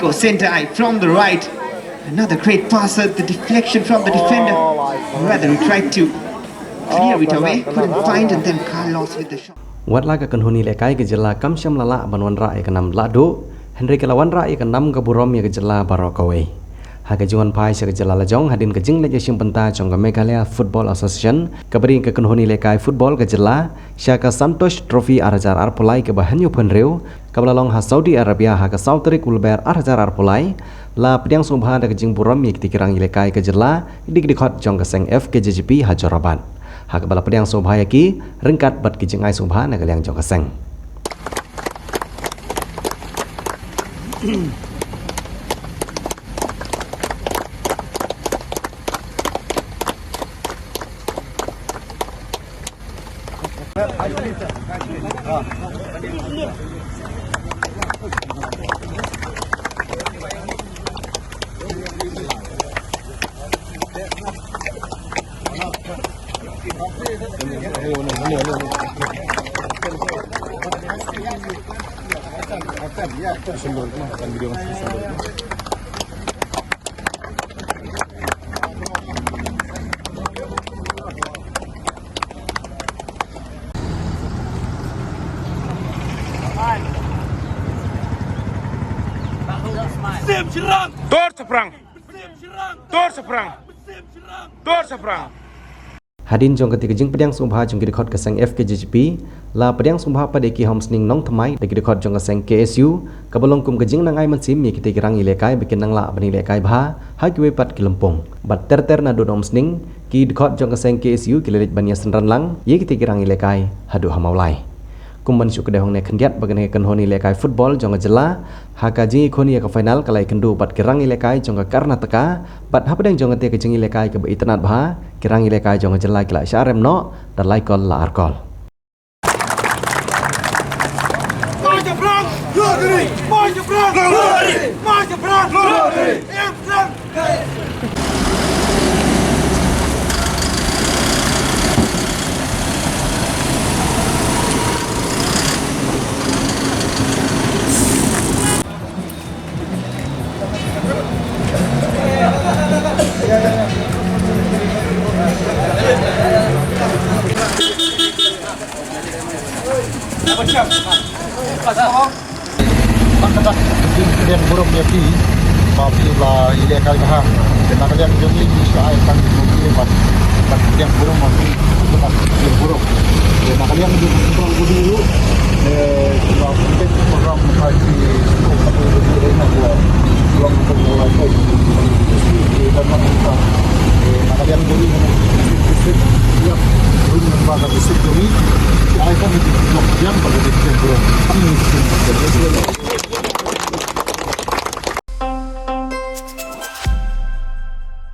Nico center eye from the right. Another great pass at the deflection from the defender. Rather, he tried to clear it away, couldn't find, and then Carlos with the shot. Watla ka kanhuni lekai ke jela kamsyam lala banwan ra ke nam lado Henry ke lawan ra ke nam ka burom ya ke jela barokawe ha ke juan pai se ke jela lajong hadin ke jing le sim penta chong ka Meghalaya Football Association kabri ke kanhuni lekai football ke jela Shaka Santosh Trophy arajar arpulai ke bahanyu penreu kabalalong ha Saudi Arabia ha ke Sautri Kulber arajar arpulai la pediang sumbha ke jing burom ya ke tikirang lekai ke jela dik dikot jong ke seng FKJGP ha Jorabat hak bala pedang sobhaya ki rengkat bat ki jengai sobha na kaliang jong kaseng Hadin jong ketika jing pedang sumbha jong kidikot keseng FKJGP la pedang sumbha pada ki homsning nong thamai de kidikot jong keseng KSU kabalong kum kejing nangai mensim mi kiti kirang ilekai bikin nang la bani lekai bha ha kiwe pat kilempong bat ter na do homsning ki dikot jong keseng KSU kilelit bania senran lang ye kiti kirang ilekai hadu hamaulai kumban syuk kedehong ne khendiat bagan ke kanhoni lekai football jong jela ha ka ji khoni ka final kalai kendu bat kirang ilekai jong ka Karnataka bat ha pedang jong te ke jing ilekai ke itnat bha kirang ilekai jong jela kila syarem no dan laikol la arkol Marcha Frank Glory Marcha Frank Glory Marcha Frank Glory Kemudian burung yaki tapi lah ile kali bah dan kalian jeli bisa akan mungkin bat yang burung masih burung dan kalian burung dulu kalau mungkin program haji untuk ini buat burung untuk mulai dan kita kalian beli siap burung lembaga bisik dulu akan yang pada burung kami